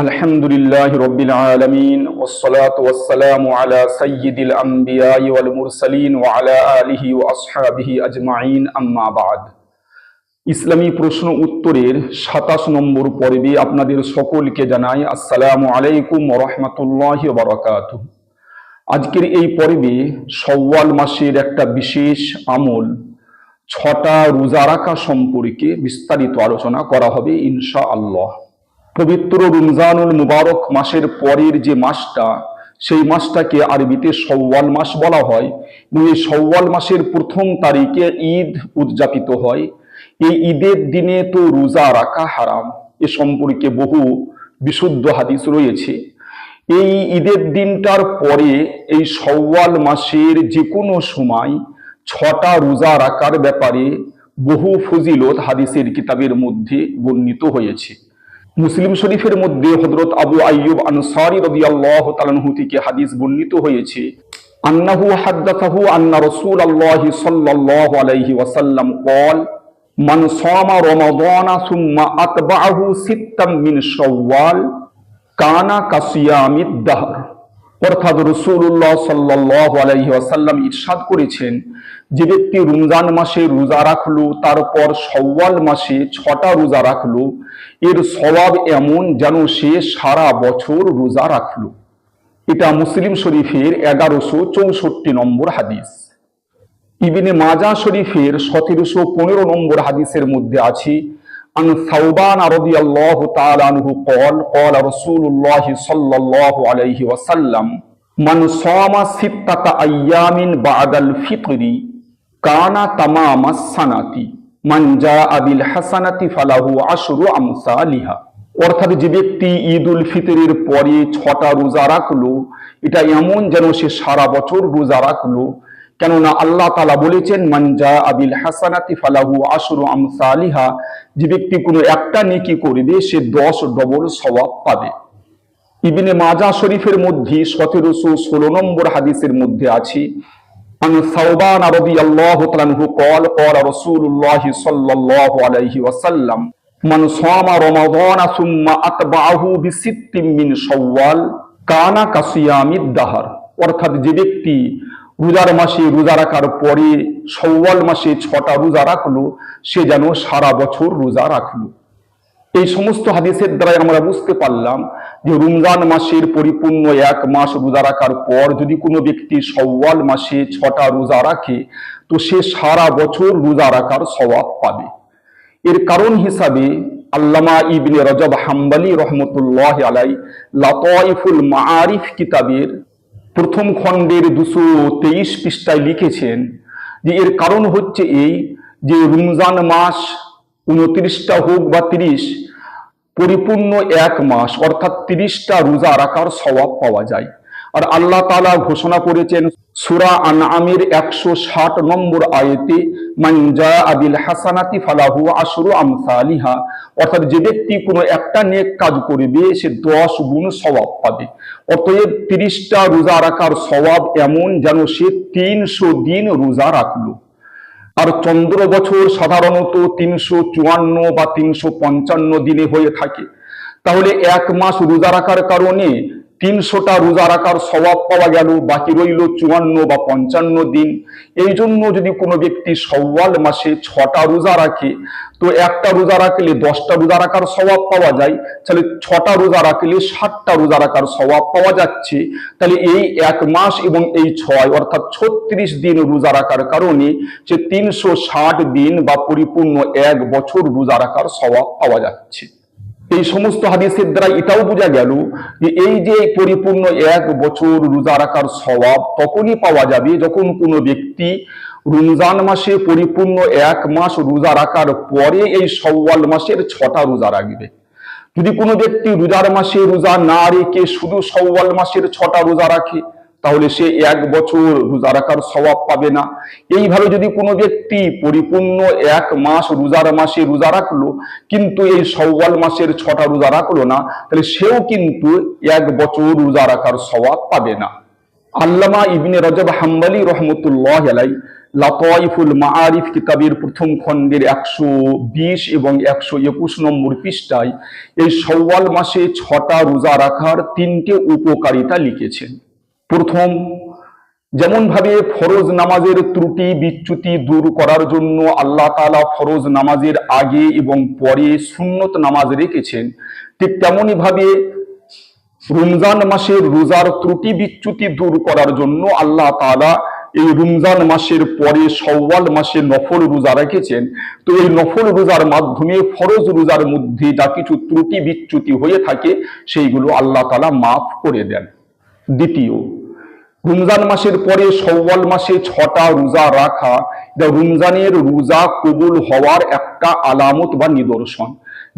আলহামদুলিল্লাহ রব্বিল আলামিন ওয়াসসালাতু ওয়াসসালামু আলা সাইয়্যিদিল আম্বিয়াই ওয়াল মুরসালিন ওয়া আলা আলিহি ওয়া আসহাবিহি আজমাইন আম্মা বাদ। ইসলামী প্রশ্ন উত্তরের ২৭ নম্বর পর্বে আপনাদের সকলকে জানাই আসসালামু আলাইকুম ওয়া রাহমাতুল্লাহি ওয়া বারাকাতুহু। আজকের এই পর্বে শাওয়াল মাসের একটা বিশেষ আমল ৬টা রোজা রাখা সম্পর্কে বিস্তারিত আলোচনা করা হবে ইনশাআল্লাহ। পবিত্র রমজানুল মুবারক মাসের পরের যে মাসটা, সেই মাসটাকে আরবিতে শাওয়াল মাস বলা হয় এবং এই শাওয়াল মাসের প্রথম তারিখে ঈদ উদযাপিত হয়। এই ঈদের দিনে তো রোজা রাখা হারাম, এ সম্পর্কে বহু বিশুদ্ধ হাদিস রয়েছে। এই ঈদের দিনটার পরে এই শাওয়াল মাসের যে কোনো সময় ৬টা রোজা রাখার ব্যাপারে বহু ফজিলত হাদিসের কিতাবের মধ্যে বর্ণিত হয়েছে। মুসলিম শরীফের মধ্যে হযরত আবু আইয়ুব আনসারী রাদিয়াল্লাহু তাআলা আনহু থেকে হাদিস বর্ণিত হয়েছে, আন্নাহু হাদাসাহু আন্না রাসূলুল্লাহি সাল্লাল্লাহু আলাইহি ওয়াসাল্লাম ক্বাল মান সামা রমাদানা সুম্মা আতবাআহু সিত্তাম মিন শাওয়াল কানা কাসিয়ামিদ দাহর। অর্থাৎ রাসূলুল্লাহ সাল্লাল্লাহু আলাইহি ওয়াসাল্লাম ইরশাদ করেছেন, যে ব্যক্তি রমজান মাসে রোজা রাখলো তারপর শাওয়াল মাসে ৬টা রোজা রাখলো, এর সওয়াব এমন যেন সে সারা বছর রোজা রাখলো। এটা মুসলিম শরীফের ১১৬৪ নম্বর হাদিস। ইবনে মাজাহ শরীফের ১৭১৫ নম্বর হাদিসের মধ্যে আছে, আন সাওবান রাদিয়াল্লাহু তাআলা আনহু ক্বাল ক্বালা রাসূলুল্লাহ সাল্লাল্লাহু আলাইহি ওয়াসাল্লাম মান সামা সিত্তাতা আইয়ামিন বা'দাল ফিতরি কানা তামামাস সানাতি মান জাআ বিল হাসানাতি ফালাহু আশরু আমসালিহা। অর্থাৎ যে ব্যক্তি ঈদুল ফিতরের পরে ৬টা রোজা রাখলো, এটা এমন যেন সে সারা বছর রোজা রাখলো। কেননা আল্লাহ তাআলা বলেছেন, মান জাআ বিল হাসানাতি ফালাহু আশরু আমসালিহা, যে ব্যক্তি কোনো একটা নেকি করবে সে ১০ ডবল সওয়াব পাবে। ইবনে মাজাহ শরীফের মধ্যে ১৭১৬ নম্বর হাদিসের মধ্যে আছে, আন সাওবান রাদিয়াল্লাহু তাআলা আনহু ক্বাল ক্বালা রাসূলুল্লাহ সাল্লাল্লাহু আলাইহি ওয়াসাল্লাম মান সামা রমাদানা সুম্মা আতবাআহু বিসিত্তিন মিন শাওয়াল কানা কাসিয়ামিদ দাহর। অর্থাৎ যে ব্যক্তি রোজার মাসে রোজা রাখার পরে শাওয়াল মাসে ৬টা রোজা রাখলো, সে যেন সারা বছর রোজা রাখলো। এই সমস্ত হাদিসের দ্বারা আমরা বুঝতে পারলাম যে রমজান মাসের পরিপূর্ণ ১ মাস রোজা রাখার পর যদি কোনো ব্যক্তি শাওয়াল মাসে ৬টা রোজা রাখে, তো সে সারা বছর রোজা রাখার সওয়াব পাবে। এর কারণ হিসাবে আল্লামা ইবনে রজব হাম্বলী রহমতুল্লাহ আলাই লাতাইফুল মাআরিফ কিতাবের প্রথম খণ্ডের ২২৩ পৃষ্ঠায় লিখেছেন যে এর কারণ হচ্ছে এই, যে রমজান মাস ২৯টা হোক বা ৩০, পরিপূর্ণ ১ মাস অর্থাৎ ৩০টা রোজা রাখার সওয়াব পাওয়া যায়। আর আল্লাহ তাআলা ঘোষণা করেছেন সূরা আনআমের ১৬০ নম্বর আয়াতে, মান জাআ বিল হাসানাতি ফালাহু আশরু আমসালিহা। অর্থাৎ যে ব্যক্তি কোনো একটা নেক কাজ করবে সে ১০ গুণ সওয়াব পাবে। অতএব ৩০টা রোজা রাখার সওয়াব এমন যেন সে ৩০০ দিন রোজা রাখলো। আর চন্দ্র বছর সাধারণত ৩৫৪ বা ৩৫৫ দিনে হয়ে থাকে। তাহলে ১ মাস রোজা রাখার কারণে ৩০০টা রোজা রাখার সওয়াব পাওয়া গেল, বাকি রইল ৫৪ বা ৫৫ দিন। এই জন্য যদি কোনো ব্যক্তি শাওয়াল মাসে ৬টা রোজা রাখে, তো একটা রোজা রাখলে ১০টা রোজা রাখার সওয়াব পাওয়া যায়, তাহলে ৬টা রোজা রাখলে ৬০টা রোজা রাখার সওয়াব পাওয়া যাচ্ছে। তাহলে এই ১ মাস এবং এই ৬ অর্থাৎ ৩৬ দিন রোজা রাখার কারণে সে ৩৬০ দিন বা পরিপূর্ণ ১ বছর রোজা রাখার সওয়াব পাওয়া যাচ্ছে। এই সমস্ত হাদিসের দ্বারা এটাও বোঝা গেল যে এই যে পরিপূর্ণ ১ বছর রোজা রাখার সওয়াব তখনই পাওয়া যাবে যখন কোনো ব্যক্তি রমজান মাসে পরিপূর্ণ ১ মাস রোজা রাখার পরে এই শাওয়াল মাসের ৬টা রোজা রাখবে। যদি কোনো ব্যক্তি রোজার মাসে রোজা না রেখে শুধু শাওয়াল মাসের ৬টা রোজা রাখে, তাহলে সে ১ বছর রোজা রাখার সওয়াব পাবে না। এইভাবে যদি কোনো ব্যক্তি পরিপূর্ণ ১ মাস রোজার মাসে রোজা রাখলো কিন্তু এই শাওয়াল মাসের ৬টা রোজা রাখলো না, তাহলে সেও কিন্তু ১ বছর রোজা রাখার সওয়াব পাবে না। আল্লামা ইবনে রজব হাম্বলী রহমতুল্লাহ আলাই লাতাইফুল মাআরিফ কিতাবের প্রথম খণ্ডের 120 এবং 121 নম্বর পৃষ্ঠায় এই শাওয়াল মাসে 6টা রোজা রাখার 3টে উপকারিতা লিখেছেন। প্রথম, যেমন ভাবে ফরজ নামাজের ত্রুটি বিচ্যুতি দূর করার জন্য আল্লাহ তাআলা ফরজ নামাজের আগে এবং পরে সুন্নত নামাজ রেখেছেন, ঠিক তেমনি ভাবে রমজান মাসের রোজার ত্রুটি বিচ্যুতি দূর করার জন্য আল্লাহ তাআলা এই রমজান মাসের পরে শাওয়াল মাসে নফল রোজা রেখেছেন। তো এই নফল রোজার মাধ্যমে ফরজ রোজার মধ্যে যা কিছু ত্রুটি বিচ্যুতি হয়ে থাকে সেইগুলো আল্লাহ তাআলা মাফ করে দেন। দ্বিতীয়, রমজান মাসের পরে শাওয়াল মাসে 6টা রোজা রাখা রমজানের রোজা কবুল হওয়ার একটা আলামত বা নিদর্শন।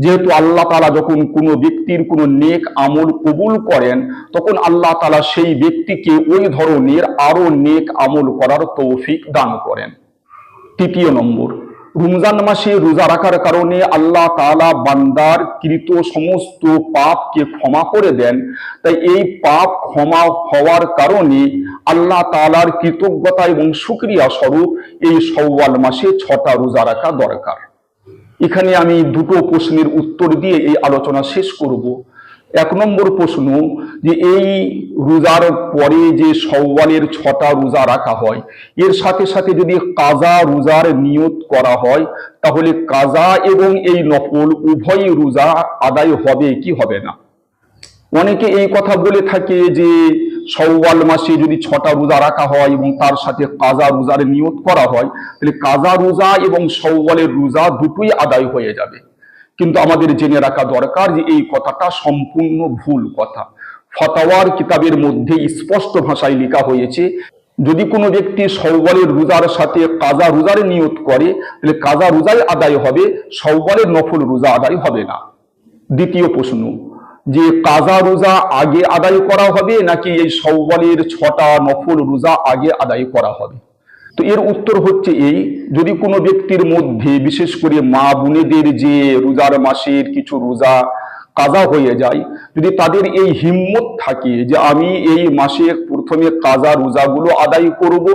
যেহেতু আল্লাহ তাআলা যখন কোনো ব্যক্তির কোনো নেক আমল কবুল করেন, তখন আল্লাহ তাআলা সেই ব্যক্তিকে ওই ধরনের আরো নেক আমল করার তৌফিক দান করেন। তৃতীয় নম্বর, রমজান মাসে রোজা রাখার কারণে আল্লাহ তাআলা বান্দার কৃত সমস্ত পাপকে ক্ষমা করে দেন। তাই এই পাপ ক্ষমা হওয়ার কারণে আল্লাহ তাআলার কৃতজ্ঞতা এবং শুকরিয়া স্বরূপ এই শাওয়াল মাসে 6টা রোজা রাখা দরকার। এখানে আমি দুটো প্রশ্নের উত্তর দিয়ে এই আলোচনা শেষ করব। 1 নম্বর প্রশ্ন, যে এই রোজার পরে যে শাওয়ালের 6টা রোজা রাখা হয়, এর সাথে সাথে যদি কাজা রোজার নিয়ত করা হয়, তাহলে কাজা এবং এই নফল উভয় রোজা আদায় হবে কি হবে না? অনেকে এই কথা বলে থাকে যে শাওয়াল মাসে যদি 6টা রোজা রাখা হয় এবং তার সাথে কাজা রোজার নিয়ত করা হয়, তাহলে কাজা রোজা এবং শাওয়ালের রোজা দুটোই আদায় হয়ে যাবে। কিন্তু আমাদের জেনে রাখা দরকার যে এই কথাটা সম্পূর্ণ ভুল কথা। ফতোয়ার কিতাবের মধ্যে স্পষ্ট ভাষায় লেখা হয়েছে, যদি কোনো ব্যক্তি শাওয়ালের রোজার সাথে কাজা রোজার নিয়ত করে, তাহলে কাজা রোজাই আদায় হবে, শাওয়ালের নফল রোজা আদায় হবে না। দ্বিতীয় প্রশ্ন, যে কাজা রোজা আগে আদায় করা হবে নাকি এই শাওয়ালের 6টা নফল রোজা আগে আদায় করা হবে? তো এর উত্তর হচ্ছে এই, যদি কোনো ব্যক্তির মধ্যে বিশেষ করে মা বোনেদের যে রোজার মাসের কিছু রোজা কাজা হয়ে যায়, যদি তাদের এই হিম্মত থাকে যে আমি এই মাসে প্রথমে কাজা রোজাগুলো আদায় করব,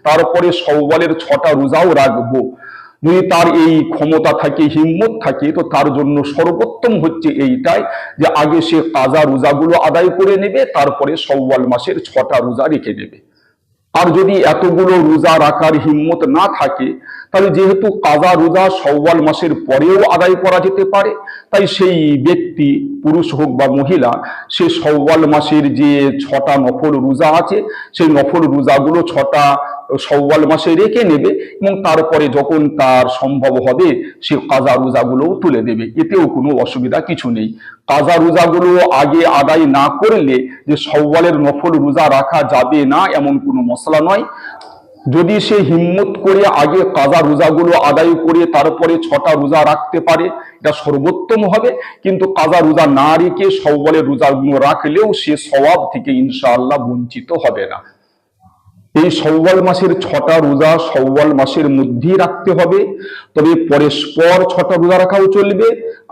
তারপরে শাওয়ালের 6টা রোজাও রাখবো, যদি তার এই ক্ষমতা থাকে, হিম্মত থাকে, তো তার জন্য সর্বোত্তম হচ্ছে এইটাই যে আগে সে কাজা রোজাগুলো আদায় করে নেবে, তারপরে শাওয়াল মাসের 6টা রোজা রেখে নেবে। আর যদি এতগুলো রোজা রাখার হিম্মত না থাকে, তাহলে যেহেতু কাজা রোজা শাওয়াল মাসের পরেও আদায় করা যেতে পারে, তাই সেই ব্যক্তি, পুরুষ হোক বা মহিলা, সে শাওয়াল মাসের যে 6টা নফল রোজা আছে, সেই নফল রোজাগুলো 6টা শাওয়াল মাসে রেখে নেবে এবং তারপরে যখন তার সম্ভব হবে সে কাজা রোজাগুলোও তুলে দেবে। এতেও কোনো অসুবিধা কিছু নেই। কাজা রোজাগুলো আগে আদায় না করলে যে শাওয়ালের নফল রোজা রাখা যাবে না এমন কোনো মসলা নয়। যদি সে হিম্মত করে আগে কাজা রোজাগুলো আদায় করে তারপরে 6টা রোজা রাখতে পারে, এটা সর্বোত্তম হবে। কিন্তু কাজা রোজা না রেখে শাওয়ালের রোজাগুলো রাখলেও সে সওয়াব থেকে ইনশাআল্লাহ বঞ্চিত হবে না। এই শাওয়াল মাসের 6টা রোজা শাওয়াল মাসের মধ্যেই রাখতে হবে, তবে পরস্পর 6টা রোজা রাখাও চলবে।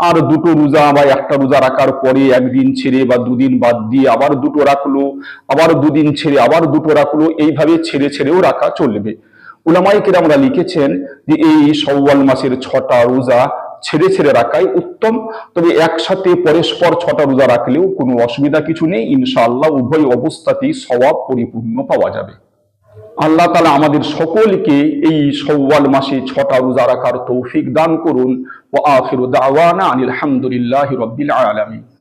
আর দুটো রোজা বা একটা রোজা রাখার পরে একদিন ছেড়ে বা দুদিন বাদ দিয়ে আবার দুটো রাখলো, আবার দুদিন ছেড়ে আবার দুটো রাখলো, এইভাবে ছেড়ে ছেড়েও রাখা চলবে। উলামায়ে কেরামরা লিখেছেন যে এই শাওয়াল মাসের 6টা রোজা ছেড়ে ছেড়ে রাখাই উত্তম, তবে একসাথে পরস্পর 6টা রোজা রাখলেও কোনো অসুবিধা কিছু নেই। ইনশাআল্লাহ উভয় অবস্থাতেই সওয়াব পরিপূর্ণ পাওয়া যাবে। আল্লাহ তাআলা আমাদের সকলকে এই শাওয়াল মাসে 6টা রোজা রাখার তৌফিক দান করুন। ওয়া আখিরু দাওয়ানা আনিল হামদুলিল্লাহি রাব্বিল আলামিন।